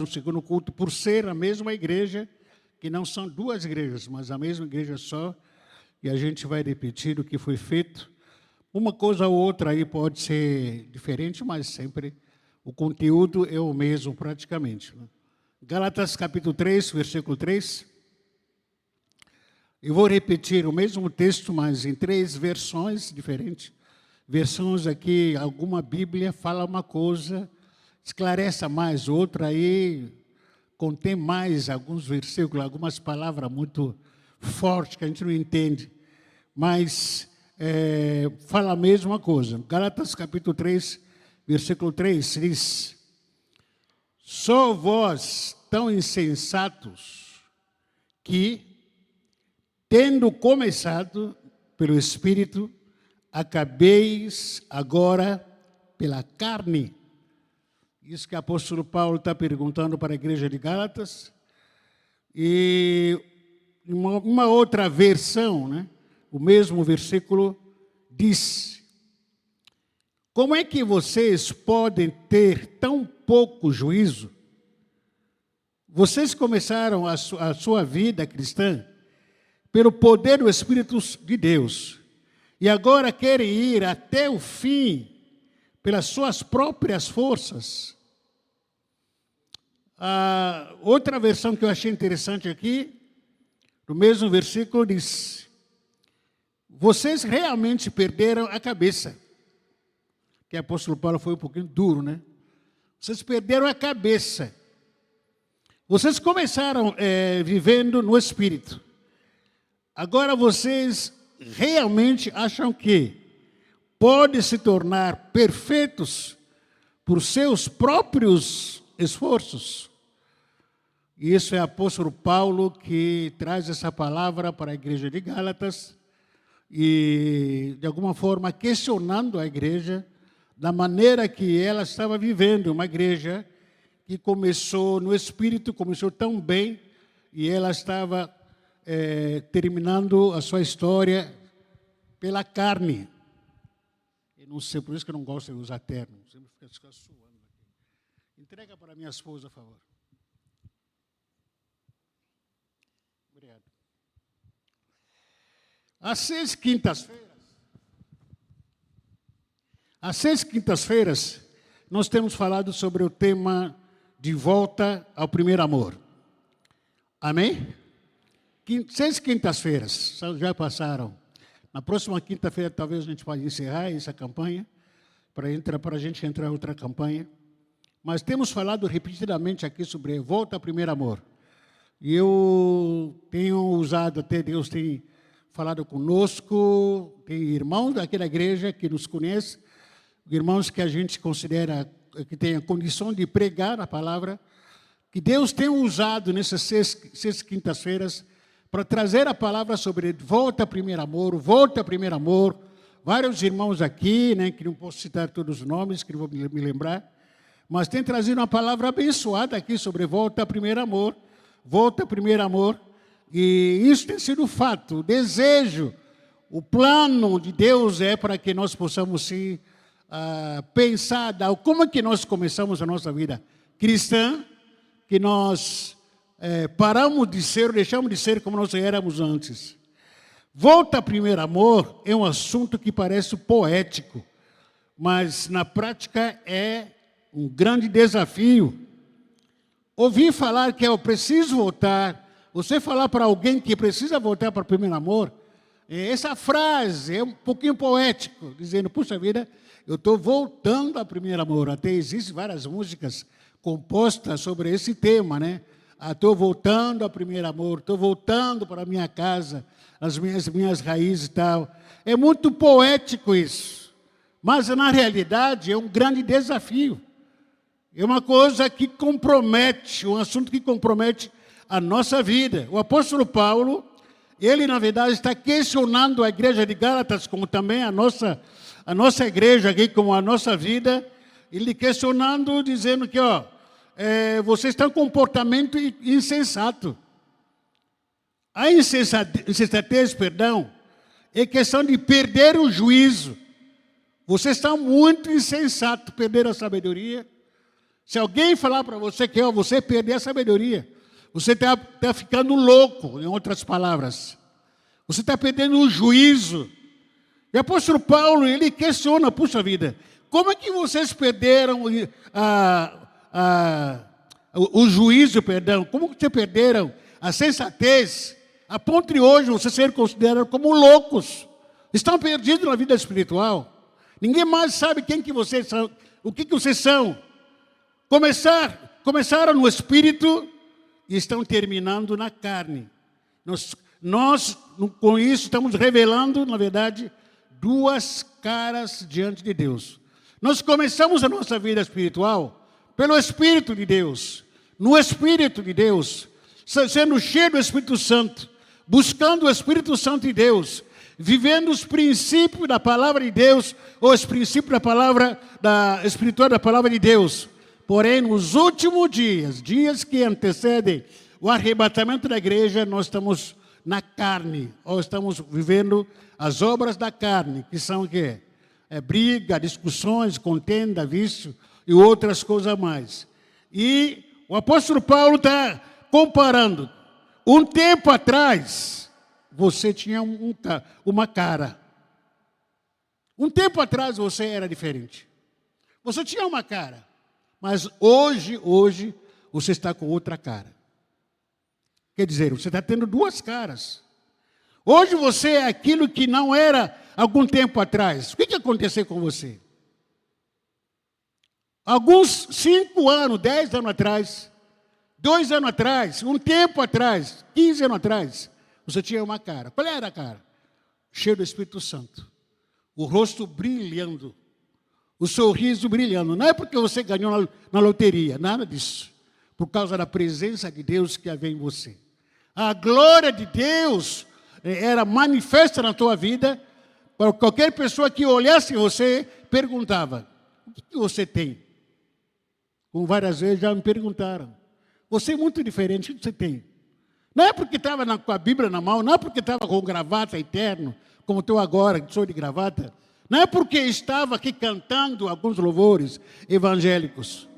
no segundo culto, por ser a mesma igreja, que não são duas igrejas, mas a mesma igreja só, e a gente vai repetir o que foi feito. Uma coisa ou outra aí pode ser diferente, mas sempre o conteúdo é o mesmo praticamente. Gálatas capítulo 3, versículo 3. Eu vou repetir o mesmo texto, mas em 3 versões diferentes. Versões aqui, alguma Bíblia fala uma coisa, esclarece mais, outra aí contém mais alguns versículos, algumas palavras muito fortes que a gente não entende, mas fala a mesma coisa. Gálatas capítulo 3, versículo 3 diz: só vós tão insensatos que, tendo começado pelo Espírito, acabeis agora pela carne. Isso que o apóstolo Paulo está perguntando para a igreja de Gálatas. E uma outra versão, né? O mesmo versículo diz: como é que vocês podem ter tão pouco juízo? Vocês começaram a sua vida cristã pelo poder do Espírito de Deus, e agora querem ir até o fim pelas suas próprias forças. Outra versão que eu achei interessante aqui, no mesmo versículo, diz: vocês realmente perderam a cabeça. Que o apóstolo Paulo foi um pouquinho duro, né? Vocês perderam a cabeça. Vocês começaram vivendo no Espírito. Agora vocês realmente acham que podem se tornar perfeitos por seus próprios esforços? E isso é o apóstolo Paulo que traz essa palavra para a igreja de Gálatas e, de alguma forma, questionando a igreja da maneira que ela estava vivendo. Uma igreja que começou no Espírito, começou tão bem, e ela estava terminando a sua história pela carne. Eu não sei, por isso que eu não gosto de usar terno. Sempre fica suando aqui. Entrega para minha esposa, por favor. Obrigado. Às 6 quintas-feiras, nós temos falado sobre o tema de volta ao primeiro amor. Amém? 6 quintas-feiras, já passaram. Na próxima quinta-feira, talvez a gente possa encerrar essa campanha, para a gente entrar em outra campanha. Mas temos falado repetidamente aqui sobre volta ao primeiro amor. E eu tenho usado, até Deus tem falado conosco, tem irmãos daquela igreja que nos conhecem, irmãos que a gente considera que tem a condição de pregar a palavra, que Deus tem usado nessas 6 quintas-feiras para trazer a palavra sobre volta ao primeiro amor, volta ao primeiro amor. Vários irmãos aqui, né, que não posso citar todos os nomes, que não vou me lembrar, mas tem trazido uma palavra abençoada aqui sobre volta ao primeiro amor, volta ao primeiro amor. E isso tem sido fato, o desejo, o plano de Deus é para que nós possamos sim pensar como é que nós começamos a nossa vida cristã, que nós paramos de ser, deixamos de ser como nós éramos antes. Volta ao primeiro amor é um assunto que parece poético, mas na prática é um grande desafio. Ouvir falar que eu preciso voltar, você falar para alguém que precisa voltar para o primeiro amor, essa frase é um pouquinho poético, dizendo, puxa vida, eu estou voltando ao primeiro amor. Até existem várias músicas compostas sobre esse tema, né? Estou voltando ao primeiro amor, estou voltando para a minha casa, as minhas raízes e tal. É muito poético isso, mas na realidade é um grande desafio. É uma coisa que compromete, um assunto que compromete a nossa vida. O apóstolo Paulo, ele na verdade está questionando a igreja de Gálatas, como também a nossa igreja aqui, como a nossa vida, ele questionando, dizendo que, vocês têm um comportamento insensato. A insensatez, é questão de perder o juízo. Vocês estão muito insensatos, perderam a sabedoria, Se alguém falar para você que você perdeu a sabedoria, você está ficando louco, em outras palavras. Você está perdendo o juízo. E o apóstolo Paulo, ele questiona, puxa vida, como é que vocês perderam o juízo, perdão? Como que vocês perderam a sensatez, a ponto de hoje vocês serem considerados como loucos? Estão perdidos na vida espiritual. Ninguém mais sabe quem que vocês são, o que vocês são. Começaram no espírito e estão terminando na carne. Nós, com isso, estamos revelando, na verdade, duas caras diante de Deus. Nós começamos a nossa vida espiritual pelo Espírito de Deus, no Espírito de Deus, sendo cheio do Espírito Santo, buscando o Espírito Santo de Deus, vivendo os princípios da palavra de Deus, ou os princípios da palavra espiritual da palavra de Deus. Porém, nos últimos dias que antecedem o arrebatamento da igreja, nós estamos na carne, ou estamos vivendo as obras da carne, que são o quê? Briga, discussões, contenda, vício e outras coisas mais. E o apóstolo Paulo está comparando. Um tempo atrás, você tinha uma cara. Um tempo atrás, você era diferente. Você tinha uma cara. Mas hoje, você está com outra cara. Quer dizer, você está tendo duas caras. Hoje você é aquilo que não era algum tempo atrás. O que aconteceu com você? Alguns 5 anos, 10 anos atrás, 2 anos atrás, um tempo atrás, 15 anos atrás, você tinha uma cara. Qual era a cara? Cheio do Espírito Santo. O rosto brilhando. O sorriso brilhando. Não é porque você ganhou na loteria, nada disso. Por causa da presença de Deus que havia em você. A glória de Deus era manifesta na tua vida. Para qualquer pessoa que olhasse você, perguntava, o que você tem? Como várias vezes já me perguntaram. Você é muito diferente, o que você tem? Não é porque estava com a Bíblia na mão, não é porque estava com gravata eterno, como estou agora, que sou de gravata. Não é porque estava aqui cantando alguns louvores evangélicos.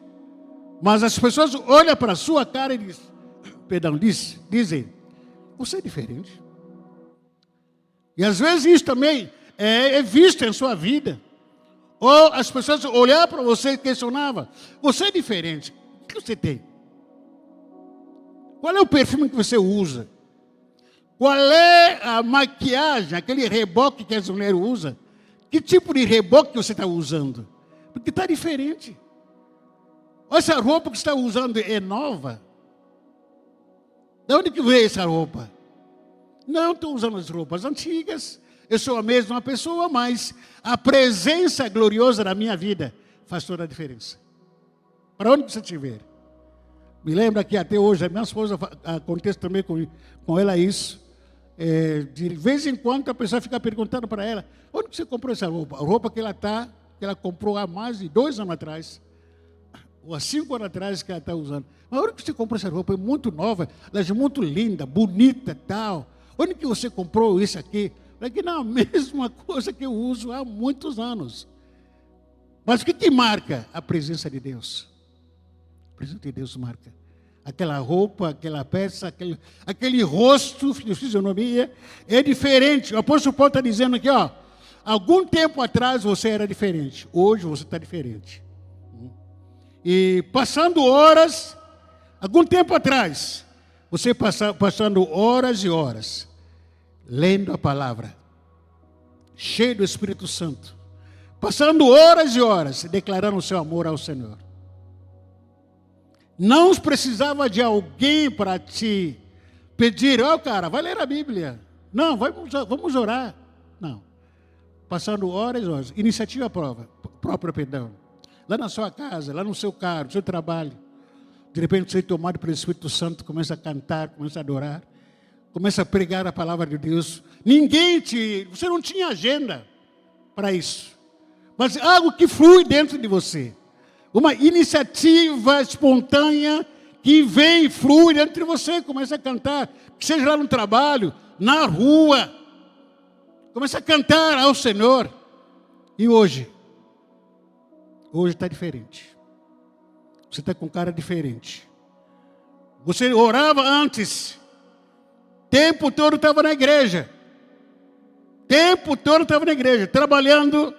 Mas as pessoas olham para a sua cara e dizem, você é diferente. E às vezes isso também é visto em sua vida. Ou as pessoas olhavam para você e questionavam, você é diferente, o que você tem? Qual é o perfume que você usa? Qual é a maquiagem, aquele reboque que as mulheres usam? Que tipo de reboque você está usando? Porque está diferente. Essa roupa que você está usando é nova? De onde que veio essa roupa? Não estou usando as roupas antigas. Eu sou a mesma pessoa, mas a presença gloriosa da minha vida faz toda a diferença. Para onde você estiver. Me lembra que até hoje, a minha esposa, acontece também com ela isso. De vez em quando a pessoa fica perguntando para ela, onde você comprou essa roupa? A roupa que ela comprou há mais de 2 anos atrás, ou há 5 anos atrás que ela está usando. Mas onde que você comprou essa roupa? É muito nova, ela é muito linda, bonita, tal. Onde que você comprou isso aqui? Porque não, a mesma coisa que eu uso há muitos anos. Mas o que marca? A presença de Deus. A presença de Deus marca. Aquela roupa, aquela peça, aquele rosto, fisionomia, é diferente. O apóstolo Paulo está dizendo aqui, algum tempo atrás você era diferente, hoje você está diferente. E passando horas, algum tempo atrás, você passando horas e horas, lendo a palavra, cheio do Espírito Santo, passando horas e horas, declarando o seu amor ao Senhor. Não precisava de alguém para te pedir, cara, vai ler a Bíblia. Não, vamos orar. Não. Passando horas e horas. Iniciativa própria, perdão. Lá na sua casa, lá no seu carro, no seu trabalho. De repente você é tomado pelo Espírito Santo, começa a cantar, começa a adorar. Começa a pregar a palavra de Deus. Você não tinha agenda para isso. Mas algo que flui dentro de você. Uma iniciativa espontânea que vem e flui dentro de você. Começa a cantar, que seja lá no trabalho, na rua. Começa a cantar ao Senhor. E hoje está diferente. Você está com cara diferente. Você orava antes. Tempo todo estava na igreja. Tempo todo estava na igreja, trabalhando,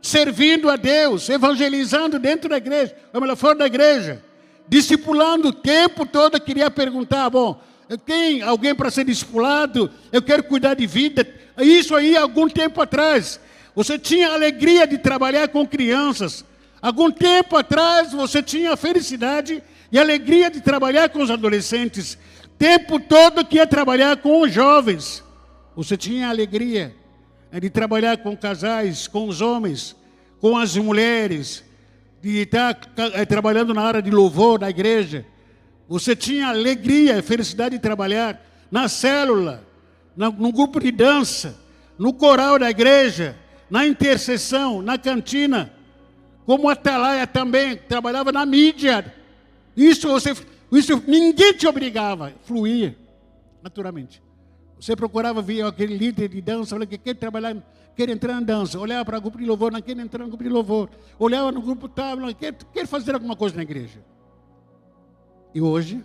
servindo a Deus, evangelizando dentro da igreja, ou melhor, fora da igreja, discipulando o tempo todo. Queria perguntar, bom, tem alguém para ser discipulado? Eu quero cuidar de vida. Isso aí, algum tempo atrás, você tinha alegria de trabalhar com crianças. Algum tempo atrás, você tinha a felicidade e alegria de trabalhar com os adolescentes. Tempo todo que ia trabalhar com os jovens. Você tinha alegria de trabalhar com casais, com os homens, com as mulheres, de estar trabalhando na área de louvor da igreja. Você tinha alegria, felicidade de trabalhar na célula, no grupo de dança, no coral da igreja, na intercessão, na cantina. Como atalaia também, trabalhava na mídia. Isso ninguém te obrigava, fluía naturalmente. Você procurava ver aquele líder de dança, olha, que quer trabalhar, quer entrar na dança, olhava para o grupo de louvor, não quer entrar no grupo de louvor, olhava no grupo tal, não quer fazer alguma coisa na igreja. E hoje,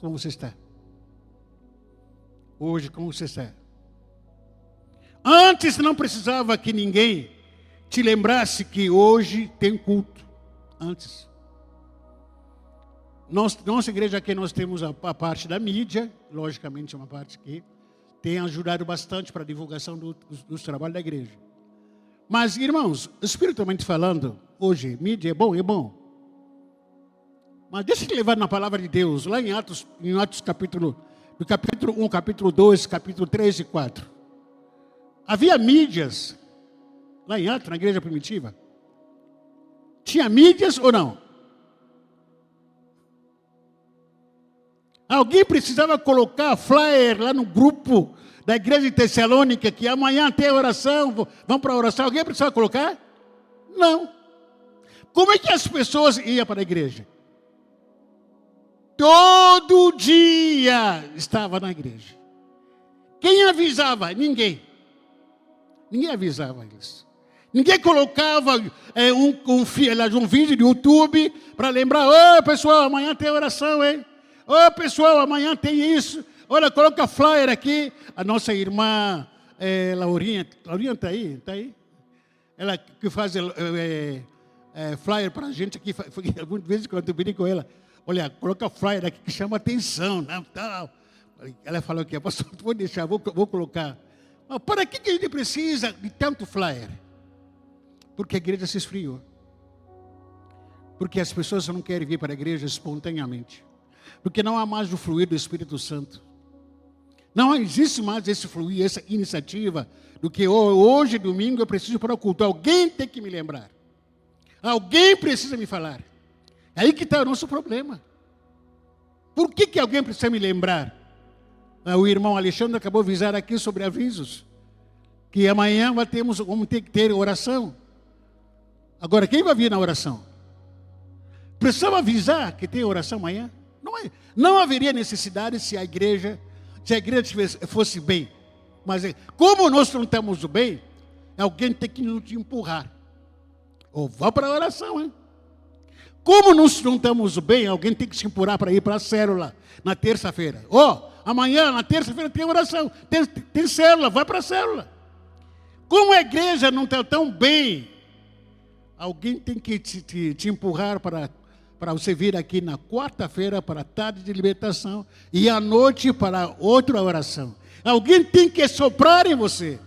como você está? Hoje, como você está? Antes não precisava que ninguém te lembrasse que hoje tem culto. Antes. Nossa igreja aqui nós temos a parte da mídia, logicamente é uma parte que tem ajudado bastante para a divulgação dos trabalhos da igreja. Mas, irmãos, espiritualmente falando, hoje, mídia é bom, é bom. Mas deixa eu te levar na palavra de Deus, lá em Atos capítulo 1, capítulo 2, capítulo 3 e 4. Havia mídias, lá em Atos, na igreja primitiva. Tinha mídias ou não? Alguém precisava colocar flyer lá no grupo da igreja de Tessalônica, que amanhã tem oração, vão para a oração. Alguém precisava colocar? Não. Como é que as pessoas iam para a igreja? Todo dia estava na igreja. Quem avisava? Ninguém. Ninguém avisava eles. Ninguém colocava um vídeo do YouTube para lembrar: ô pessoal, amanhã tem oração, hein? Ô pessoal, amanhã tem isso. Olha, coloca flyer aqui. A nossa irmã Laurinha está aí? Está aí? Ela que faz flyer para a gente aqui. Algumas vezes quando eu pedi com ela, olha, coloca flyer aqui que chama atenção. Não, tal. Ela falou que, pastor, vou deixar, vou colocar. Mas para que a gente precisa de tanto flyer? Porque a igreja se esfriou. Porque as pessoas não querem vir para a igreja espontaneamente. Porque não há mais o fluir do Espírito Santo. Não existe mais esse fluir, essa iniciativa do que hoje, domingo, eu preciso ir para o culto. Alguém tem que me lembrar. Alguém precisa me falar. É aí que está o nosso problema. Por que alguém precisa me lembrar? O irmão Alexandre acabou de avisar aqui sobre avisos. Que amanhã vamos ter que ter oração. Agora, quem vai vir na oração? Precisava avisar que tem oração amanhã? Não haveria necessidade se a igreja fosse bem. Mas como nós não estamos bem, alguém tem que nos empurrar. Ou vá para a oração, hein? Como nós não estamos bem, alguém tem que se empurrar para ir para a célula na terça-feira. Amanhã, na terça-feira, tem oração. Tem célula, vai para a célula. Como a igreja não está tão bem, alguém tem que te empurrar para você vir aqui na quarta-feira para a tarde de libertação e à noite para outra oração. Alguém tem que soprar em você,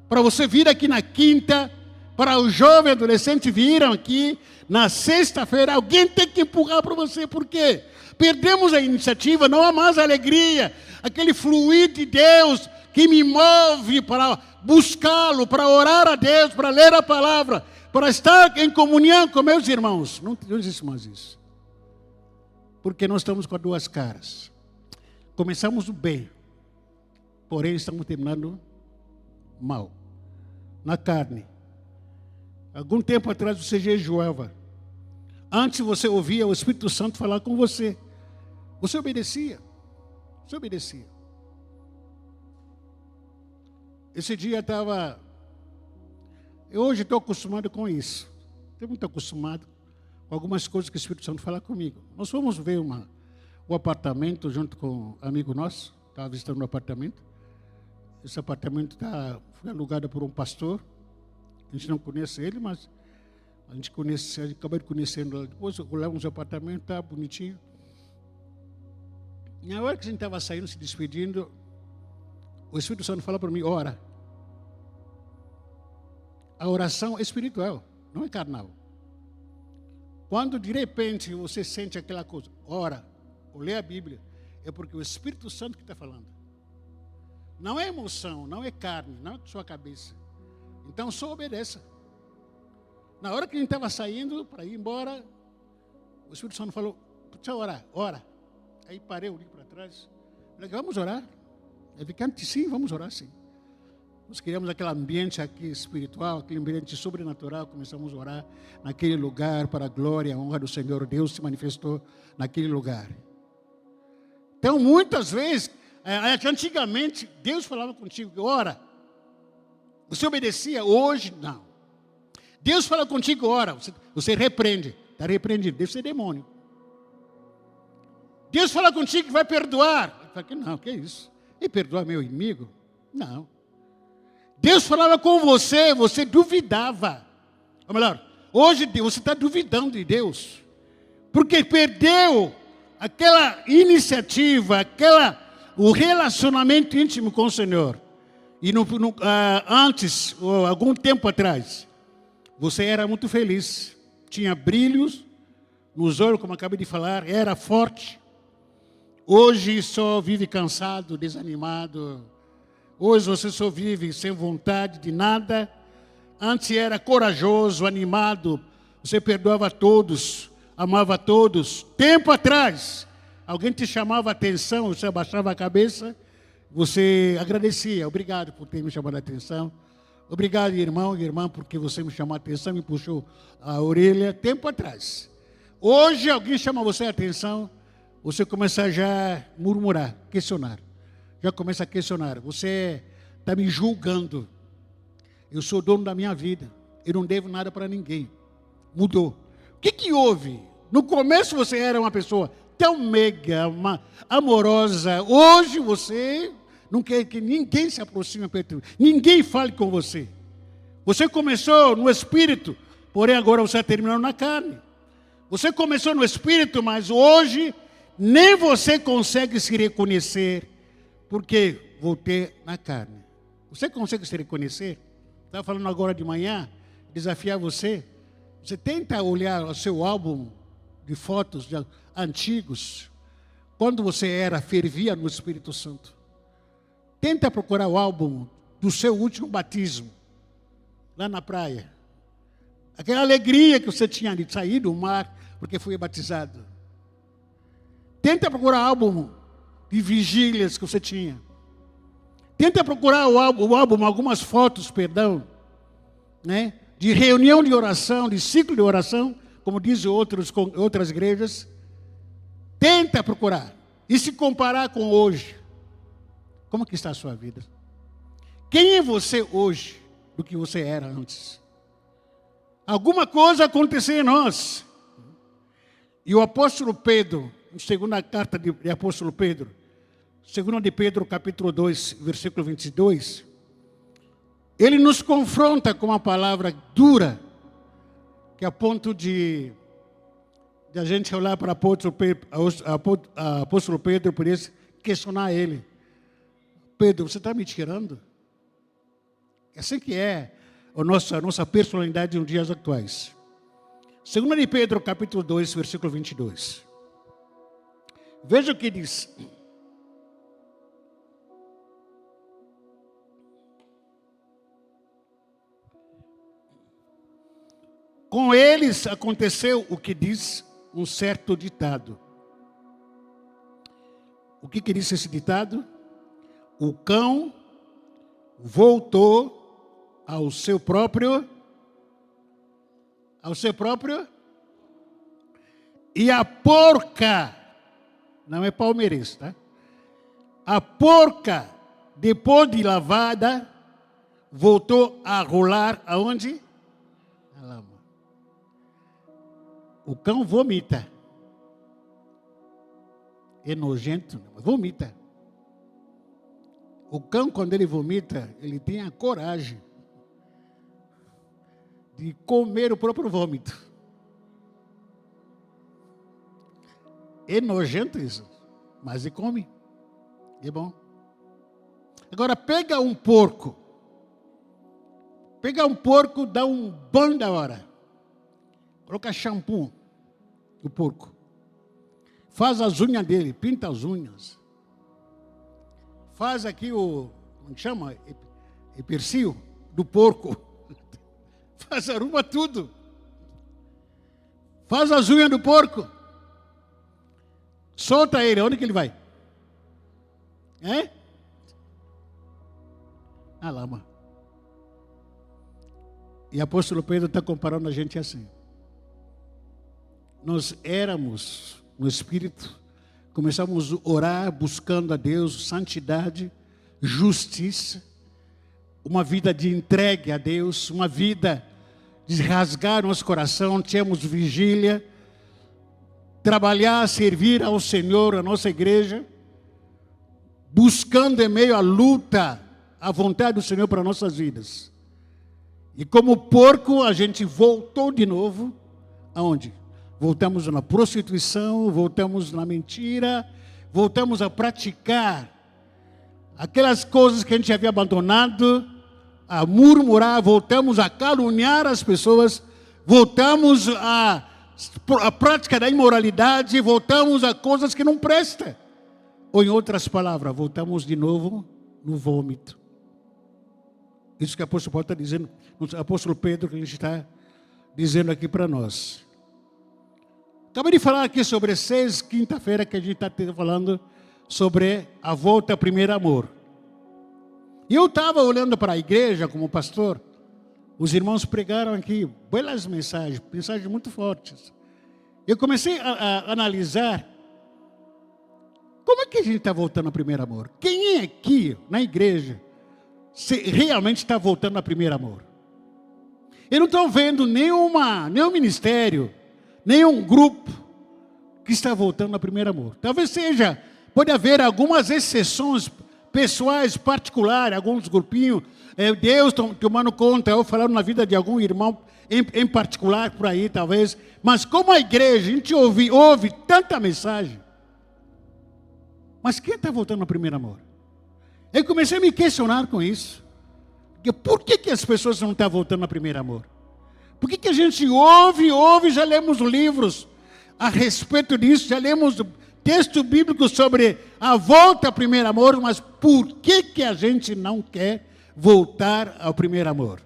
para você vir aqui na quinta, para os jovens adolescentes virem aqui na sexta-feira. Alguém tem que empurrar para você, por quê? Perdemos a iniciativa, não há mais alegria, aquele fluir de Deus que me move para buscá-lo, para orar a Deus, para ler a palavra, para estar em comunhão com meus irmãos. Não existe mais isso. Porque nós estamos com as duas caras. Começamos bem, porém estamos terminando mal. Na carne. Algum tempo atrás você jejuava. Antes você ouvia o Espírito Santo falar com você. Você obedecia. Você obedecia. Esse dia hoje estou acostumado com isso. Estou muito acostumado com algumas coisas que o Espírito Santo fala comigo. Nós fomos ver um apartamento junto com um amigo nosso, estava visitando um apartamento. Esse apartamento foi alugado por um pastor. A gente não conhece ele, mas a gente acabou de conhecendo ele. Depois olhamos o apartamento, está bonitinho. Na hora que a gente estava saindo, se despedindo, o Espírito Santo fala para mim, ora. A oração é espiritual, não é carnal. Quando de repente você sente aquela coisa, ora, ou lê a Bíblia, é porque o Espírito Santo que está falando. Não é emoção, não é carne, não é sua cabeça. Então só obedeça. Na hora que a gente estava saindo para ir embora, o Espírito Santo falou, precisa orar, ora. Aí parei, olhei para trás. Falei, vamos orar? É ficante, sim, vamos orar, sim. Nós queríamos aquele ambiente aqui espiritual, aquele ambiente sobrenatural. Começamos a orar naquele lugar para a glória e a honra do Senhor. Deus se manifestou naquele lugar. Então, muitas vezes, antigamente, Deus falava contigo, ora. Você obedecia, hoje não. Deus fala contigo, ora. Você repreende. Está repreendido, deve ser demônio. Deus fala contigo que vai perdoar. Fala que não, que é isso? E perdoar meu inimigo? Não. Deus falava com você, você duvidava. Ou melhor, hoje você está duvidando de Deus. Porque perdeu aquela iniciativa, o relacionamento íntimo com o Senhor. E antes, ou algum tempo atrás, você era muito feliz. Tinha brilhos nos olhos, como acabei de falar, era forte. Hoje só vive cansado, desanimado. Hoje você só vive sem vontade de nada. Antes era corajoso, animado. Você perdoava todos, amava todos. Tempo atrás, alguém te chamava a atenção, você abaixava a cabeça, você agradecia. Obrigado por ter me chamado a atenção. Obrigado, irmão e irmã, porque você me chamou a atenção, me puxou a orelha. Tempo atrás. Hoje alguém chama você a atenção, você começa já a murmurar, questionar. Já começa a questionar. Você está me julgando. Eu sou dono da minha vida. Eu não devo nada para ninguém. Mudou. O que houve? No começo você era uma pessoa tão mega, amorosa. Hoje você não quer que ninguém se aproxime perto. Ninguém fale com você. Você começou no espírito, porém agora você está terminando na carne. Você começou no espírito, mas hoje nem você consegue se reconhecer. Porque voltei na carne. Você consegue se reconhecer? Estava falando agora de manhã, desafiar você. Você tenta olhar o seu álbum de fotos antigos, quando você fervia no Espírito Santo. Tenta procurar o álbum do seu último batismo, lá na praia. Aquela alegria que você tinha de sair do mar, porque foi batizado. Tenta procurar o álbum de vigílias que você tinha. Tenta procurar o álbum, algumas fotos, né, de reunião de oração, de ciclo de oração, como dizem outras igrejas. Tenta procurar e se comparar com hoje. Como que está a sua vida? Quem é você hoje do que você era antes? Alguma coisa aconteceu em nós. E o apóstolo Pedro, em segunda carta de apóstolo Pedro, 2 de Pedro, capítulo 2, versículo 22, ele nos confronta com uma palavra dura, que é a ponto de a gente olhar para o apóstolo Pedro, por isso, questionar ele. Pedro, você está me tirando? É assim que é a nossa personalidade nos dias atuais. 2 de Pedro, capítulo 2, versículo 22. Veja o que diz. Com eles aconteceu o que diz um certo ditado. O que diz esse ditado? O cão voltou ao seu próprio, e a porca, não é palmeirense, tá? A porca, depois de lavada, voltou a rolar aonde? Na lama. O cão vomita. É nojento, vomita. O cão, quando ele vomita, ele tem a coragem de comer o próprio vômito. É nojento isso, mas ele come. É bom. Agora, pega um porco. Pega um porco, dá um banho da hora. Coloca shampoo no porco. Faz as unhas dele, pinta as unhas. Faz aqui o, como chama? Epercio do porco. Faz, arruma tudo. Faz as unhas do porco. Solta ele, onde que ele vai? É? Na lama. E o apóstolo Pedro está comparando a gente assim. Nós éramos no Espírito, começamos a orar buscando a Deus santidade, justiça, uma vida de entregue a Deus, uma vida de rasgar nosso coração, tínhamos vigília, trabalhar, servir ao Senhor, a nossa igreja, buscando em meio à luta a vontade do Senhor para nossas vidas. E como porco, a gente voltou de novo, aonde? Voltamos na prostituição, voltamos na mentira, voltamos a praticar aquelas coisas que a gente havia abandonado, a murmurar, voltamos a caluniar as pessoas, voltamos à prática da imoralidade, voltamos a coisas que não prestam. Ou em outras palavras, voltamos de novo no vômito. Isso que o apóstolo Paulo está dizendo, o apóstolo Pedro, que a gente está dizendo aqui para nós. Acabei de falar aqui sobre quinta-feira, que a gente está falando sobre a volta ao primeiro amor. E eu estava olhando para a igreja como pastor, os irmãos pregaram aqui belas mensagens muito fortes. Eu comecei a analisar como é que a gente está voltando ao primeiro amor. Quem é aqui na igreja realmente está voltando ao primeiro amor? Eu não estou vendo nenhum ministério, nenhum grupo que está voltando ao primeiro amor. Talvez pode haver algumas exceções pessoais, particulares, alguns grupinhos, Deus tomando conta, ou falando na vida de algum irmão em particular por aí, talvez. Mas como a igreja, a gente ouve tanta mensagem. Mas quem está voltando ao primeiro amor? Eu comecei a me questionar com isso. Por que as pessoas não estão voltando ao primeiro amor? Por que a gente ouve, já lemos livros a respeito disso, já lemos texto bíblico sobre a volta ao primeiro amor, mas por que a gente não quer voltar ao primeiro amor?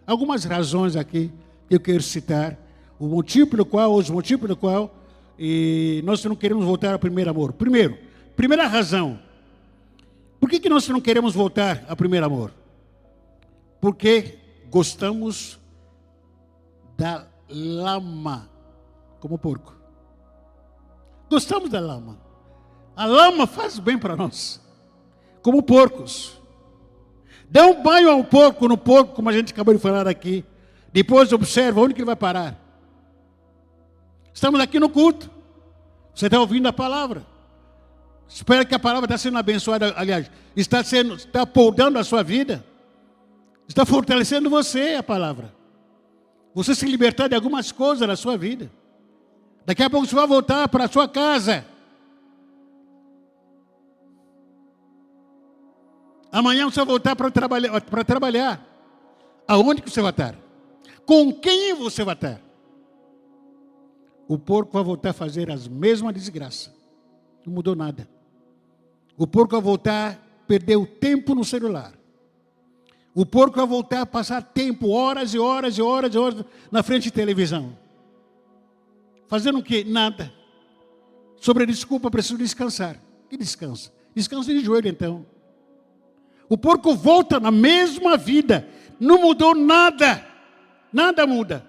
Algumas razões aqui que eu quero citar, os motivos pelo qual nós não queremos voltar ao primeiro amor. Primeira razão, por que nós não queremos voltar ao primeiro amor? Porque gostamos da lama, como porco. Gostamos da lama. A lama faz bem para nós, como porcos. Dá um banho ao porco, no porco, como a gente acabou de falar aqui. Depois observa onde que ele vai parar. Estamos aqui no culto. Você está ouvindo a palavra. Espero que a palavra está sendo abençoada, aliás, está podando a sua vida. Está fortalecendo você, a palavra. Você se libertar de algumas coisas na sua vida. Daqui a pouco você vai voltar para a sua casa. Amanhã você vai voltar para trabalhar. Aonde que você vai estar? Com quem você vai estar? O porco vai voltar a fazer as mesmas desgraças. Não mudou nada. O porco vai voltar a perder o tempo no celular. O porco vai voltar a passar tempo, horas e horas e horas e horas na frente de televisão. Fazendo o quê? Nada. Sobre desculpa, preciso descansar. Que descansa? Descansa de joelho então. O porco volta na mesma vida. Não mudou nada. Nada muda.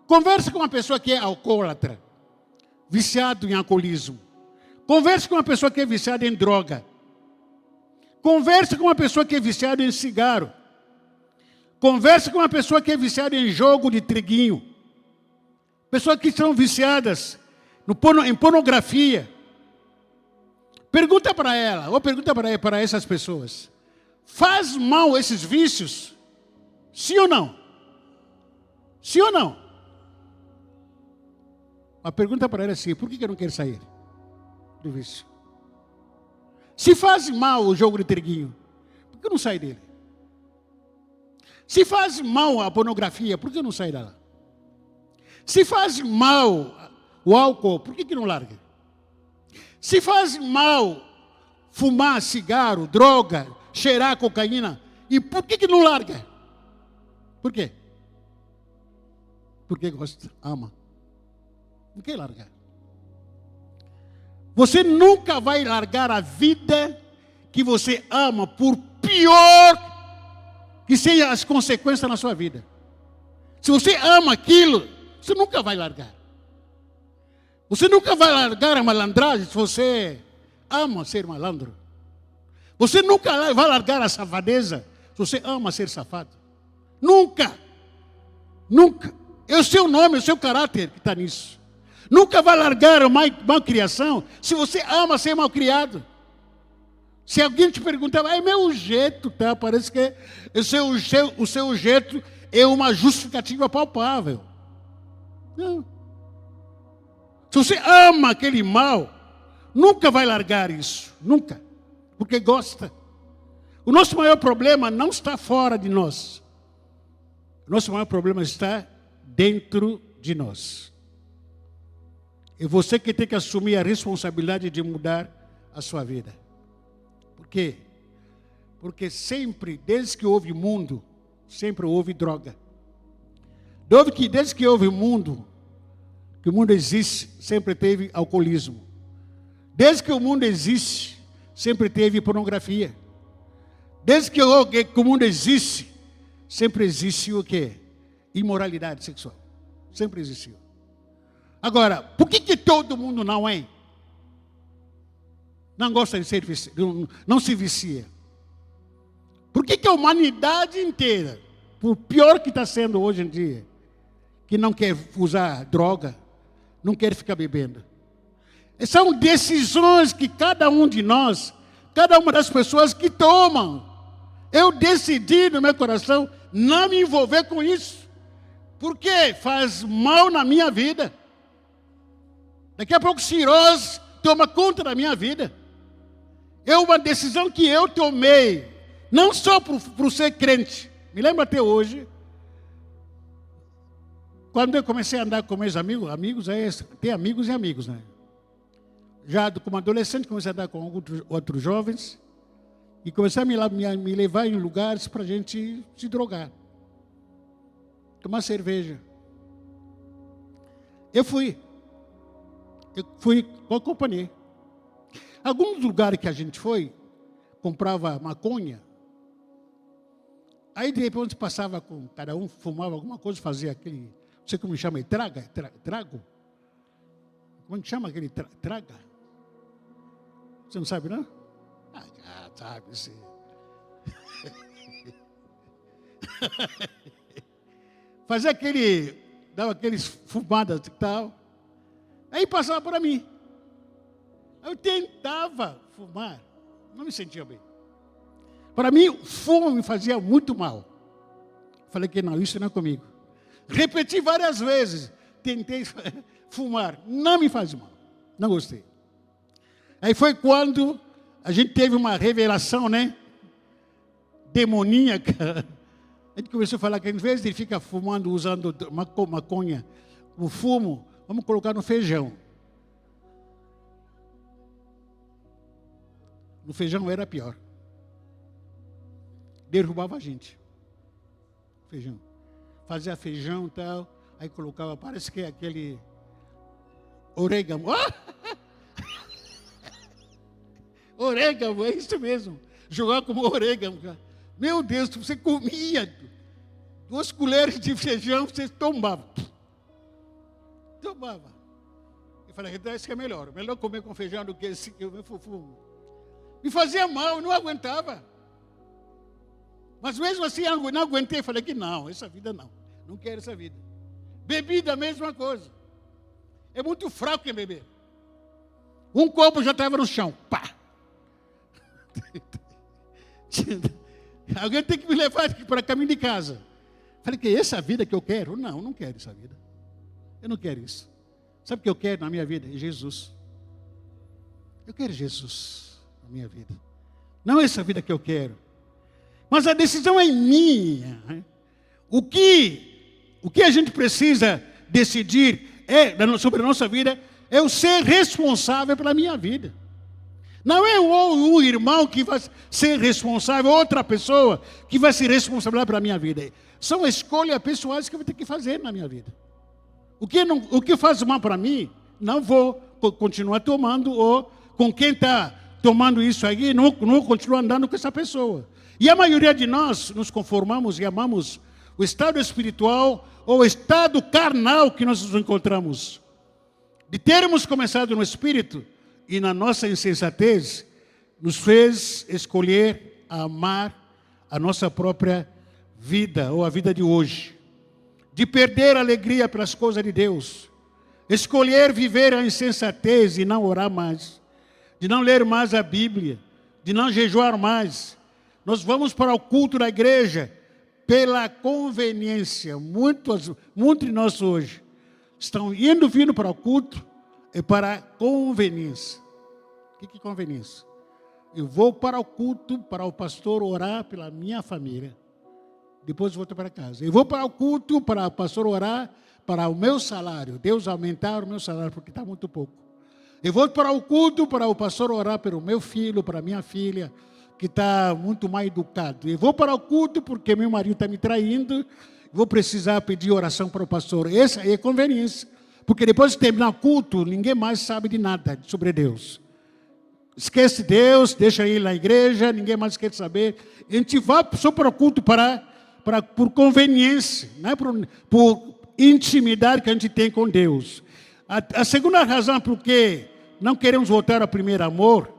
Conversa com uma pessoa que é alcoólatra, viciado em alcoolismo. Conversa com uma pessoa que é viciada em droga. Conversa com uma pessoa que é viciada em cigarro. Conversa com uma pessoa que é viciada em jogo de triguinho. Pessoas que estão viciadas em pornografia. Pergunta para ela, ou pergunta para essas pessoas. Faz mal esses vícios? Sim ou não? Sim ou não? A pergunta para ela é assim, por que eu não quero sair do vício? Se faz mal o jogo de triguinho, por que eu não saio dele? Se faz mal a pornografia, por que eu não saio dela? Se faz mal o álcool, por que não larga? Se faz mal fumar cigarro, droga, cheirar cocaína, e por que não larga? Por quê? Porque gosta, ama. Não quer largar. Você nunca vai largar a vida que você ama, por pior que sejam as consequências na sua vida. Se você ama aquilo, você nunca vai largar. Você nunca vai largar a malandragem se você ama ser malandro. Você nunca vai largar a safadeza se você ama ser safado. Nunca. Nunca. É o seu nome, é o seu caráter que está nisso. Nunca vai largar a malcriação se você ama ser malcriado. Se alguém te perguntar, é meu jeito, tá? Parece que o seu jeito é uma justificativa palpável. Não. Se você ama aquele mal, nunca vai largar isso. Nunca. Porque gosta. O nosso maior problema não está fora de nós. O nosso maior problema está dentro de nós. É você que tem que assumir a responsabilidade de mudar a sua vida. Por quê? Porque sempre, desde que houve mundo, sempre houve droga. Desde que houve mundo, que o mundo existe, sempre teve alcoolismo. Desde que o mundo existe, sempre teve pornografia. Desde que o mundo existe, sempre existiu o quê? Imoralidade sexual. Sempre existiu. Agora, por que todo mundo não é? Não gosta de ser viciado, não se vicia. Por que a humanidade inteira, por pior que está sendo hoje em dia, que não quer usar droga, não quer ficar bebendo? São decisões que cada um de nós, cada uma das pessoas que tomam. Eu decidi no meu coração não me envolver com isso. Porque faz mal na minha vida. Daqui a pouco cirrose toma conta da minha vida. É uma decisão que eu tomei, não só por ser crente. Me lembro até hoje, quando eu comecei a andar com meus amigos tem amigos e amigos, né? Já como adolescente comecei a andar com outros jovens e comecei a me levar em lugares para a gente se drogar. Tomar cerveja. Eu fui com a companhia. Alguns lugares que a gente foi, comprava maconha. Aí de repente passava com cada um, fumava alguma coisa, fazia aquele, não sei como chama, trago? Como é que chama aquele traga? Você não sabe, não? Ah, sabe, sim. Fazia dava aqueles fumadas e tal. Aí passava para mim. Eu tentava fumar, não me sentia bem. Para mim, o fumo me fazia muito mal. Falei que não, isso não é comigo. Repeti várias vezes, tentei fumar, não me faz mal, não gostei. Aí foi quando a gente teve uma revelação, né? Demoníaca. A gente começou a falar que, em vez de ficar fumando, usando maconha, o fumo, vamos colocar no feijão. No feijão era pior. Derrubava a gente. Feijão. Fazia feijão e tal, aí colocava, parece que é aquele orégano. Orégano, é isso mesmo. Jogava como orégano. Meu Deus, você comia 2 colheres de feijão, você tombava. Tomava. Eu falei, então isso que é melhor. Melhor comer com feijão do que esse que eu fumo. Me fazia mal, eu não aguentava. Mas mesmo assim, eu não aguentei. Falei que não, essa vida não. Não quero essa vida. Bebida, a mesma coisa. É muito fraco em beber. Um copo já estava no chão. Pá! Alguém tem que me levar para o caminho de casa. Falei, que é essa vida que eu quero? Não, não quero essa vida. Eu não quero isso. Sabe o que eu quero na minha vida? É Jesus. Eu quero Jesus na minha vida. Não é essa vida que eu quero. Mas a decisão é minha. O que a gente precisa decidir sobre a nossa vida é o ser responsável pela minha vida. Não é o irmão que vai ser responsável, outra pessoa que vai ser responsável pela minha vida. São escolhas pessoais que eu vou ter que fazer na minha vida. O que faz mal para mim, não vou continuar tomando, ou com quem está tomando isso aí, não vou continuar andando com essa pessoa. E a maioria de nós nos conformamos e amamos o estado espiritual ou o estado carnal que nós nos encontramos. De termos começado no Espírito e na nossa insensatez, nos fez escolher amar a nossa própria vida, ou a vida de hoje. De perder a alegria pelas coisas de Deus. Escolher viver a insensatez e não orar mais. De não ler mais a Bíblia. De não jejuar mais. Nós vamos para o culto da igreja pela conveniência. Muitos de nós hoje estão vindo para o culto e para a conveniência. O que é conveniência? Eu vou para o culto, para o pastor orar pela minha família. Depois volto para casa. Eu vou para o culto, para o pastor orar para o meu salário. Deus aumentar o meu salário, porque está muito pouco. Eu vou para o culto, para o pastor orar pelo meu filho, para a minha filha, que está muito mal educado. Eu vou para o culto porque meu marido está me traindo. Vou precisar pedir oração para o pastor. Essa é conveniência. Porque depois de terminar o culto, ninguém mais sabe de nada sobre Deus. Esquece Deus, deixa ele na igreja, ninguém mais quer saber. A gente vai só para o culto por conveniência, não é por intimidade que a gente tem com Deus. A segunda razão por que não queremos voltar ao primeiro amor,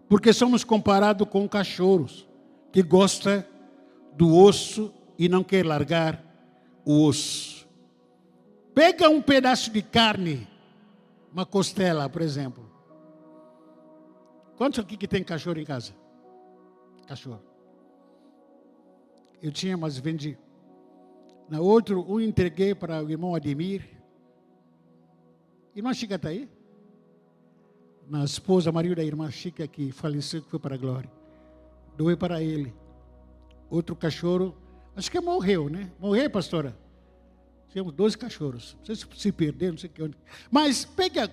porque somos comparados com cachorros que gostam do osso e não quer largar o osso. Pega um pedaço de carne, uma costela, por exemplo. Quantos aqui que tem cachorro em casa? Cachorro. Eu tinha, mas vendi. Na outra, entreguei para o irmão Ademir. Irmã Chica está aí? Na esposa, marido da irmã Chica, que faleceu, que foi para a glória. Doei para ele. Outro cachorro, acho que morreu, né? Morreu, pastora? Tínhamos 12 cachorros. Não sei se perderam, não sei o que. Mas pega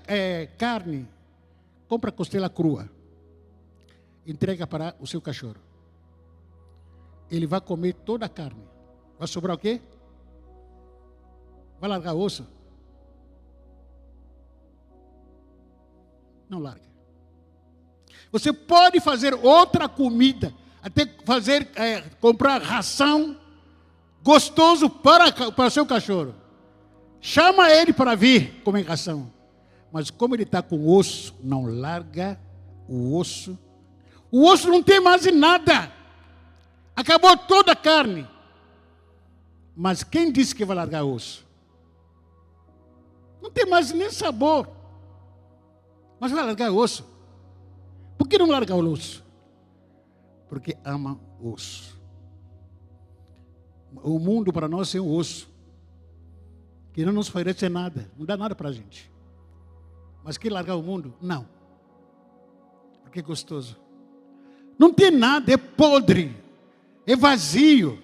carne, compra costela crua. Entrega para o seu cachorro. Ele vai comer toda a carne. Vai sobrar o quê? Vai largar o osso? Não larga. Você pode fazer outra comida, até comprar ração gostoso para o seu cachorro. Chama ele para vir comer ração. Mas como ele está com osso, não larga o osso. O osso não tem mais nada. Acabou toda a carne. Mas quem disse que vai largar o osso? Não tem mais nem sabor. Mas vai largar o osso. Por que não largar o osso? Porque ama o osso. O mundo para nós é um osso. Que não nos oferece nada. Não dá nada para a gente. Mas quer largar o mundo? Não. Porque é gostoso. Não tem nada, é podre. É vazio.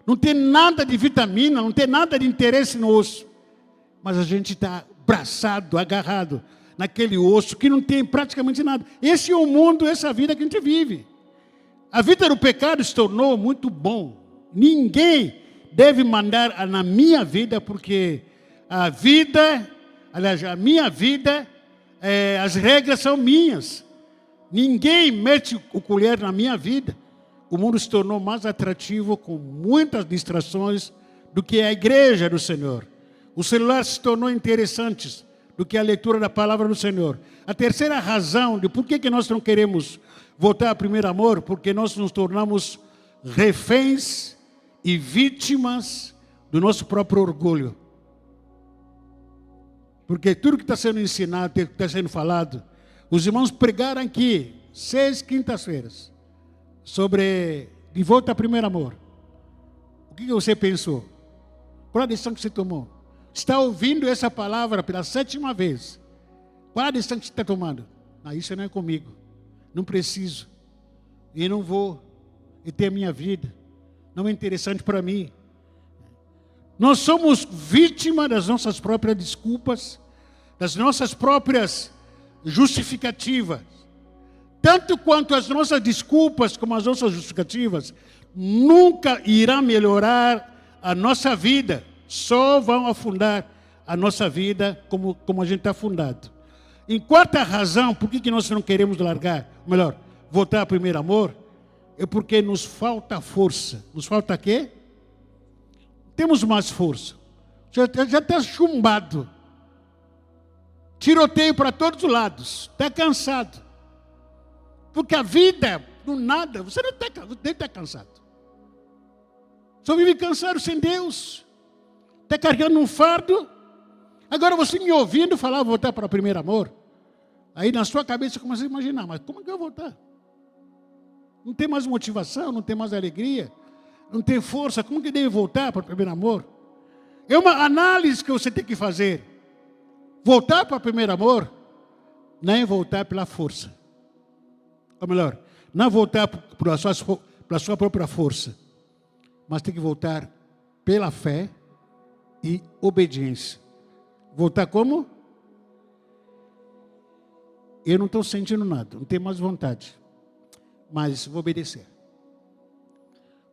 Não tem nada de vitamina, não tem nada de interesse no osso. Mas a gente está abraçado, agarrado naquele osso que não tem praticamente nada. Esse é o mundo, essa é a vida que a gente vive. A vida do pecado se tornou muito bom. Ninguém deve mandar na minha vida, porque a vida, aliás, a minha vida, as regras são minhas. Ninguém mete o colher na minha vida. O mundo se tornou mais atrativo com muitas distrações do que a igreja do Senhor. O celular se tornou interessante do que a leitura da palavra do Senhor. A terceira razão de por que nós não queremos voltar ao primeiro amor, porque nós nos tornamos reféns e vítimas do nosso próprio orgulho. Porque tudo que está sendo ensinado, que está sendo falado, os irmãos pregaram aqui, 6 quintas-feiras, sobre de volta ao primeiro amor. O que você pensou? Qual a decisão que você tomou? Está ouvindo essa palavra pela 7ª vez. Qual a decisão que você está tomando? Não, isso não é comigo. Não preciso. E não vou. E ter a minha vida. Não é interessante para mim. Nós somos vítimas das nossas próprias desculpas, das nossas próprias justificativas. Tanto quanto as nossas desculpas como as nossas justificativas nunca irão melhorar a nossa vida. Só vão afundar a nossa vida como a gente está afundado. Em quarta razão, por que nós não queremos largar, melhor, voltar ao primeiro amor, é porque nos falta força. Nos falta quê? Temos mais força. Já está chumbado. Tiroteio para todos os lados. Está cansado. Porque a vida, do nada, você não está cansado. Só vive cansado sem Deus. Está carregando um fardo. Agora você me ouvindo falar, voltar para o primeiro amor. Aí na sua cabeça você começa a imaginar, mas como é que eu vou voltar? Não tem mais motivação, não tem mais alegria, não tem força. Como que deve voltar para o primeiro amor? É uma análise que você tem que fazer. Voltar para o primeiro amor não é voltar pela força. Ou melhor, não é voltar pela sua própria força, mas tem que voltar pela fé e obediência. Voltar como? Eu não estou sentindo nada, não tenho mais vontade, mas vou obedecer.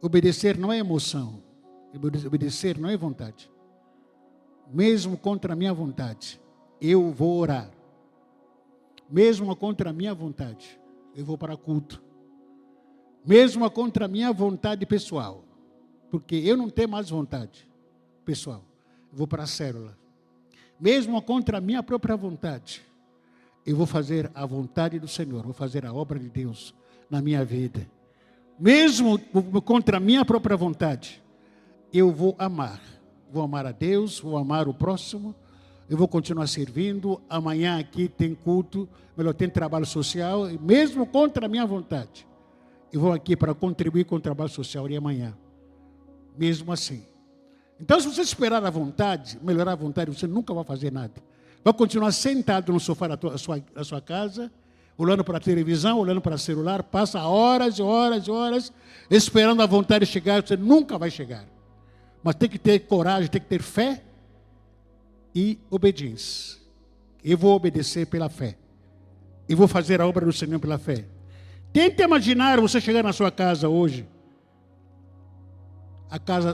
Obedecer não é emoção, obedecer não é vontade. Mesmo contra a minha vontade, eu vou orar. Mesmo contra a minha vontade, eu vou para culto. Mesmo contra a minha vontade pessoal, porque eu não tenho mais vontade pessoal, eu vou para a célula. Mesmo contra a minha própria vontade, eu vou fazer a vontade do Senhor, vou fazer a obra de Deus na minha vida. Mesmo contra a minha própria vontade, eu vou amar. Vou amar a Deus, vou amar o próximo, eu vou continuar servindo. Amanhã aqui tem culto, melhor, tem trabalho social, e mesmo contra a minha vontade, eu vou aqui para contribuir com o trabalho social de amanhã. Mesmo assim. Então, se você esperar a vontade, melhorar a vontade, você nunca vai fazer nada. Vai continuar sentado no sofá da sua casa, olhando para a televisão, olhando para o celular, passa horas e horas e horas, esperando a vontade chegar, você nunca vai chegar. Mas tem que ter coragem, tem que ter fé e obediência. Eu vou obedecer pela fé. Eu vou fazer a obra do Senhor pela fé. Tente imaginar você chegar na sua casa hoje.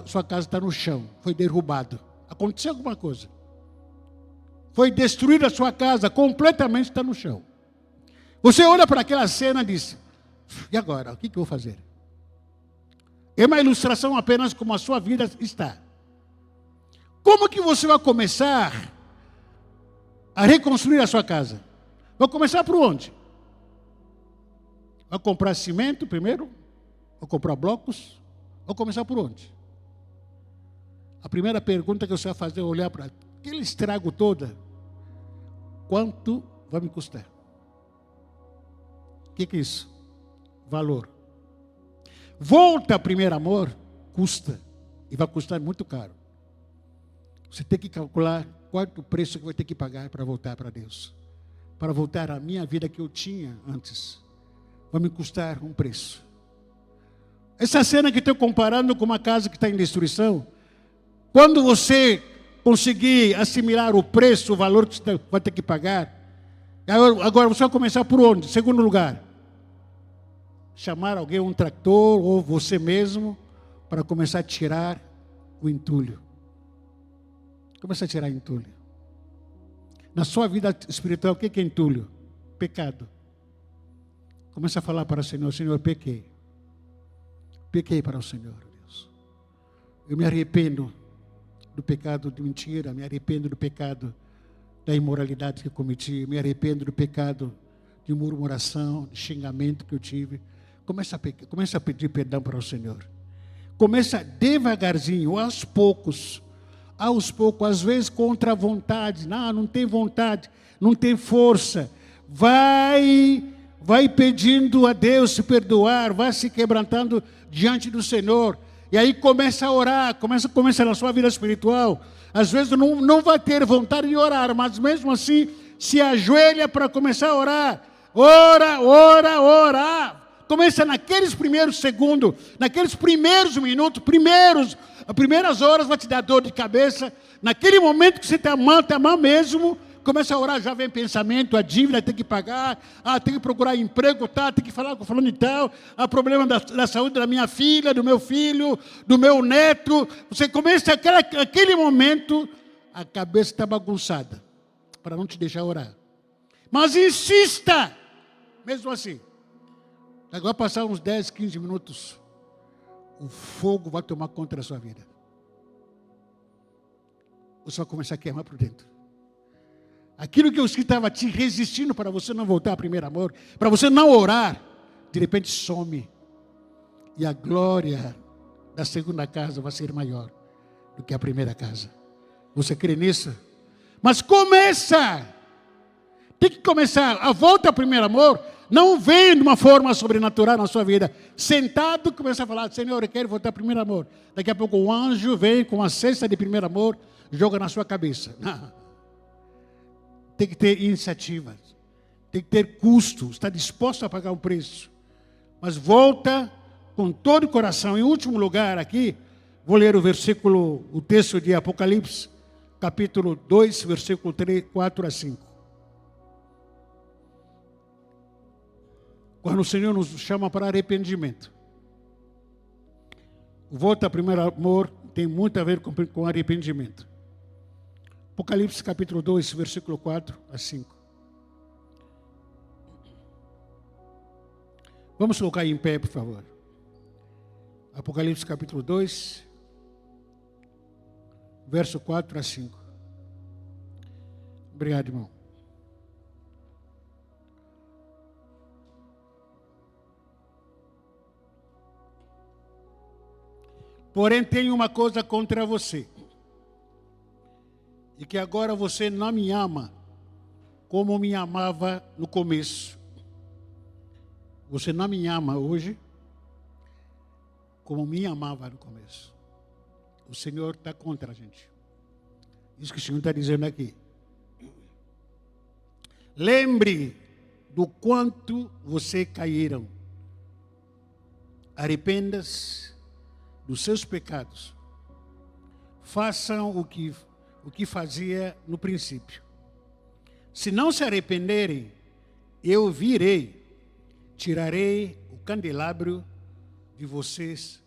Sua casa está no chão, foi derrubado. Aconteceu alguma coisa. Foi destruída a sua casa, completamente está no chão. Você olha para aquela cena e diz, e agora, o que eu vou fazer? É uma ilustração apenas como a sua vida está. Como que você vai começar a reconstruir a sua casa? Vai começar por onde? Vai comprar cimento primeiro? Vai comprar blocos? Vai começar por onde? A primeira pergunta que você vai fazer é olhar para aquele estrago todo. Quanto vai me custar? O que é isso? Valor. Volta ao primeiro amor, custa. E vai custar muito caro. Você tem que calcular qual é o preço que vai ter que pagar para voltar para Deus. Para voltar à minha vida que eu tinha antes. Vai me custar um preço. Essa cena que estou comparando com uma casa que está em destruição, quando você conseguir assimilar o preço, o valor que você vai ter que pagar, agora você vai começar por onde? Segundo lugar, chamar alguém, um tractor, ou você mesmo, para começar a tirar o entulho. Começa a tirar entulho. Na sua vida espiritual, o que é entulho? Pecado. Começa a falar para o Senhor, Senhor, pequei. Pequei para o Senhor, Deus. Eu me arrependo do pecado de mentira, me arrependo do pecado da imoralidade que eu cometi, me arrependo do pecado de murmuração, de xingamento que eu tive. Começa a pedir perdão para o Senhor. Começa devagarzinho, aos poucos, aos poucos, às vezes contra a vontade. Não tem vontade, não tem força. Vai pedindo a Deus se perdoar, vai se quebrantando diante do Senhor. E aí começa a orar, começa na sua vida espiritual. Às vezes não vai ter vontade de orar, mas mesmo assim se ajoelha para começar a orar. Ora. Começa naqueles primeiros segundos, naqueles primeiros minutos, as primeiras horas vai te dar dor de cabeça. Naquele momento que você está mal mesmo, começa a orar, já vem pensamento, a dívida tem que pagar, tem que procurar emprego, tem que falar com fulano e tal, problema da saúde da minha filha, do meu filho, do meu neto. Você começa aquele momento, a cabeça está bagunçada, para não te deixar orar. Mas insista, mesmo assim. Agora passar uns 10, 15 minutos, o fogo vai tomar conta da sua vida. Você vai começar a queimar por dentro. Aquilo que estava te resistindo para você não voltar ao primeiro amor, para você não orar, de repente some. E a glória da segunda casa vai ser maior do que a primeira casa. Você crê nisso? Mas começa! Tem que começar. A volta ao primeiro amor não vem de uma forma sobrenatural na sua vida. Sentado, começa a falar: Senhor, eu quero voltar ao primeiro amor. Daqui a pouco o anjo vem com a cesta de primeiro amor, joga na sua cabeça. Não. Tem que ter iniciativa, tem que ter custo, está disposto a pagar o preço. Mas volta com todo o coração. Em último lugar aqui, vou ler o texto de Apocalipse, capítulo 2, versículo 4 a 5. Quando o Senhor nos chama para arrependimento. Volta ao primeiro amor tem muito a ver com arrependimento. Apocalipse capítulo 2, versículo 4 a 5. Vamos colocar em pé, por favor. Apocalipse capítulo 2, verso 4 a 5. Obrigado, irmão. Porém, tenho uma coisa contra você. E que agora você não me ama como me amava no começo. Você não me ama hoje como me amava no começo. O Senhor está contra a gente. Isso que o Senhor está dizendo aqui. Lembre do quanto você caíram. Arrependa-se dos seus pecados. Façam o que fazia no princípio. Se não se arrependerem, eu virei, tirarei o candelabro de vocês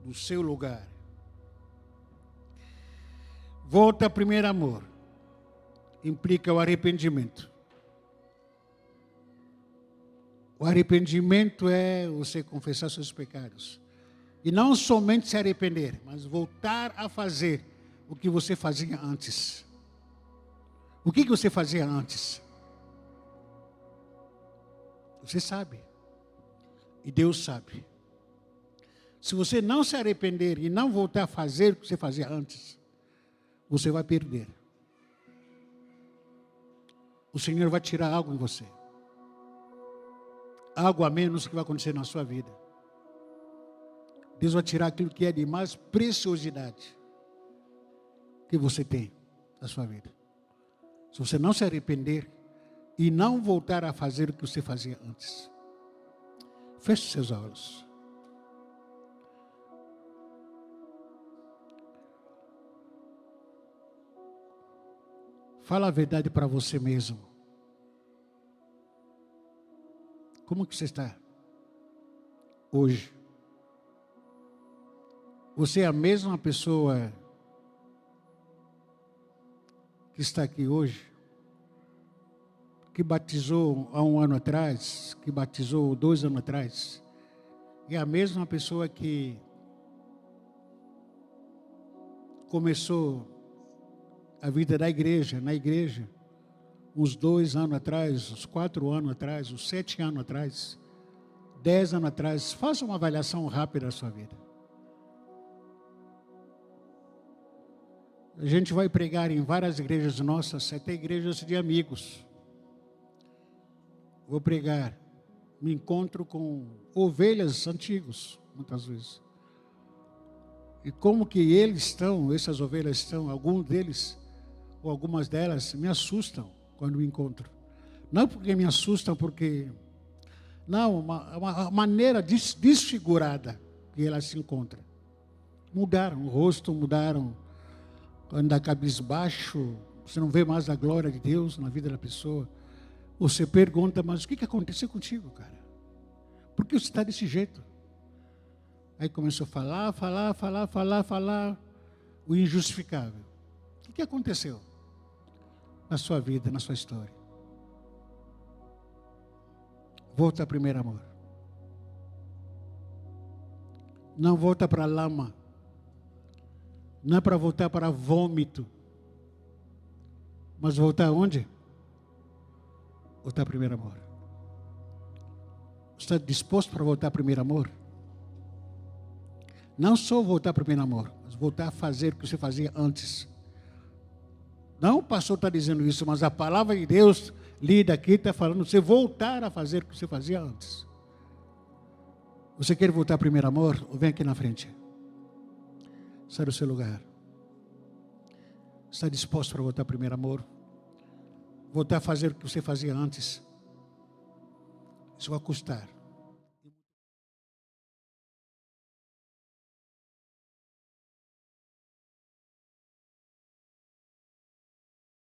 do seu lugar. Volta ao primeiro amor. Implica o arrependimento. O arrependimento é você confessar seus pecados. E não somente se arrepender, mas voltar a fazer o que você fazia antes. O que você fazia antes? Você sabe. E Deus sabe. Se você não se arrepender e não voltar a fazer o que você fazia antes, você vai perder. O Senhor vai tirar algo em você. Algo a menos que vai acontecer na sua vida. Deus vai tirar aquilo que é de mais preciosidade que você tem na sua vida. Se você não se arrepender e não voltar a fazer o que você fazia antes. Feche seus olhos. Fala a verdade para você mesmo. Como que você está hoje? Você é a mesma pessoa que está aqui hoje, que batizou há 1 ano atrás, que batizou 2 anos atrás, é a mesma pessoa que começou a vida da igreja, na igreja, uns 2 anos atrás, uns 4 anos atrás, uns 7 anos atrás, 10 anos atrás. Faça uma avaliação rápida da sua vida. A gente vai pregar em várias igrejas nossas, até igrejas de amigos. Vou pregar. Me encontro com ovelhas antigos, muitas vezes. E como que eles estão, essas ovelhas estão, alguns deles, ou algumas delas, me assustam quando me encontro. Não porque me assustam, porque... Não, uma maneira desfigurada que elas se encontram. Mudaram o rosto, mudaram, anda cabisbaixo, você não vê mais a glória de Deus na vida da pessoa. Você pergunta, mas o que aconteceu contigo, cara? Por que você está desse jeito? Aí começou a falar, o injustificável. O que aconteceu na sua vida, na sua história? Volta ao primeiro amor. Não volta para a lama. Não é para voltar para vômito. Mas voltar aonde? Voltar ao primeiro amor. Você está disposto para voltar ao primeiro amor? Não só voltar ao primeiro amor, mas voltar a fazer o que você fazia antes. Não o pastor está dizendo isso, mas a palavra de Deus, lida aqui, está falando você voltar a fazer o que você fazia antes. Você quer voltar ao primeiro amor? Vem aqui na frente. Sai do seu lugar. Está disposto para voltar ao primeiro amor? Voltar a fazer o que você fazia antes? Isso vai custar.